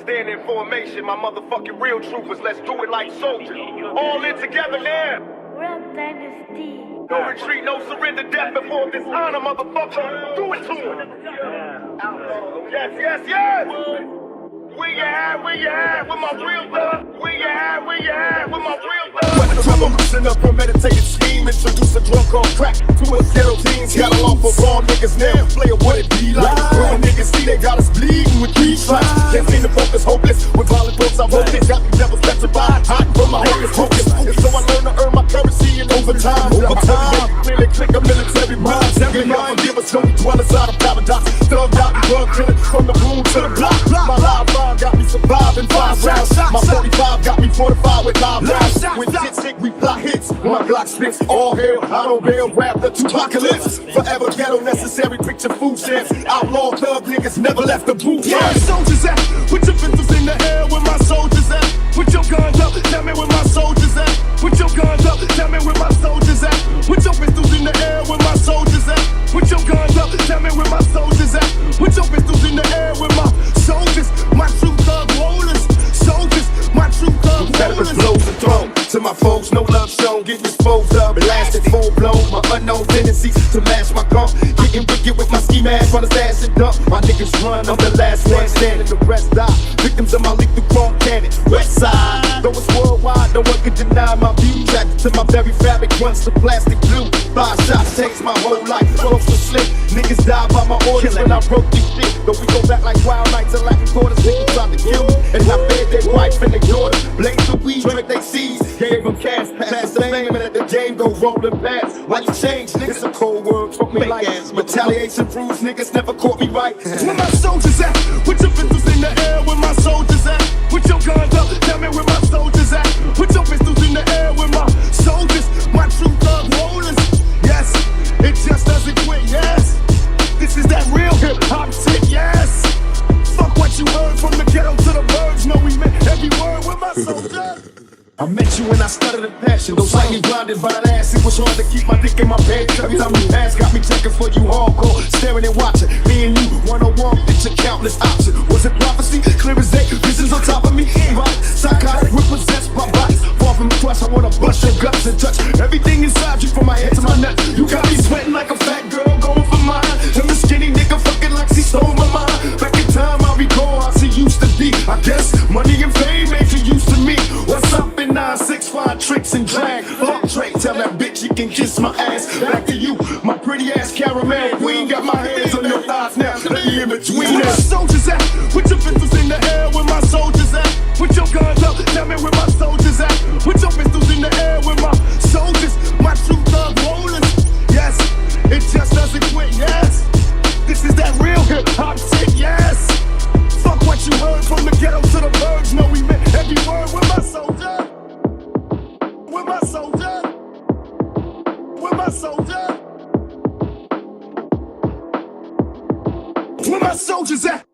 Stand in formation, my motherfucking real troopers. Let's do it like soldiers. All in together now. Rap Dynasty. No retreat, no surrender, death before dishonor, motherfucker. Do it to him. Yes, yes, yes. Where you at, with my real love? Where you at, with my real love? When the time I'm loosening up a meditated scheme, introduce a drunk on crack to a zero teens. Got a law for raw niggas now, play what it be like. Real niggas see they got us bleeding with these stripes. Can't seem to focus, hopeless. With violent thoughts I wrote this. Got me devils petrified, hot from my hocus pocus. And so I learn to earn my currency in overtime. Clearly click a military minds. Every mind give us no dwell inside of paradox. Thugged out and drug killing from the room to the block. My live line got me surviving 5 rounds. My 45 got me fortified with live rounds. When shit's hit, we block hits. My Glock spits all hell. I don't bail, rap the apocalypse. Forever ghetto necessary, picture food stamps. Outlaw thug niggas never left the boot. Where my soldiers at? Put your pistols in the air. Where my soldiers at? Put your guns up. Tell me where my soldiers at. Put your guns up. Tell me where my soldiers at. Put your pistols in the air. Where my soldiers at? Put your guns up. Tell me where my soldiers at. Put your pistols in the air. Where my soldiers, my true thug rollers. Soldiers, my true thug rollers. Blows the throne to my foes, no love shown. Get disposed of, blasted full blown. My unknown tendencies to mash my gun. Getting wicked with my ski mask, run a stash and dump. My niggas run, I'm the last man standing. The rest die, victims of my lethal chrome cannon. West side, though it's worldwide, no one can deny my view. Tracked to my very fabric, once the plastic blue. 5 shots changed my whole life, close to slip. Niggas died by my orders when I broke this shit. Though we go back like wild nights and Latin quarters, niggas tried to kill me. And I fed their wife and their daughter. Blaze the weed, drink they seeds. Gave them cash, past the fame, and let the game go rolling past. Why you change, niggas? It's a cold world, took me like retaliation proves niggas never caught me right. Where my soldiers at? Put your pistols in the air. Where my soldiers at? Put your guns up. Tell me where my soldiers at. Put your pistols in the air. Where my soldiers, my true thug rollers. Yes, it just doesn't quit. Yes, this is that real hip hop shit. Yes, fuck what you heard from the ghetto to the birds. No, we meant every word with my soldiers. I met you when I stuttered in passion. Though slightly blinded by that ass, it was hard to keep my dick in my pants. Every time we pass, got me checking for you hardcore, staring and watching. Me and you, one-on-one, picture countless options. Was it prophecy? Clear as day, visions on top of me. Right, psychotic, repossessed by bodies. Far from the crush, I wanna bust your guts and touch everything inside you, from my head to my neck. You got me sweating like a fat girl going for mine. And the skinny nigga fucking like she stole my mind. Back in time, I recall how she used to be. I guess money and fame made you used to me. What's up in 965 tricks and drag? Fuck Drake, tell that bitch you can kiss my ass. Back to you, my pretty ass caramel queen. Got my hands on your thighs now, let me in between where my soldiers at? Put your pistols in the air. Where my soldiers at? Put your guns up. Tell me where my soldiers at. Put your pistols in the air. Where my soldiers, my true thug rollers. Yes, it just doesn't quit. Yes, this is that real hip hop shit. Yes, fuck what you heard from the ghetto to the birds. No, we meant every word. With my soldier, with my soldier, with my soldier, where my soldiers at?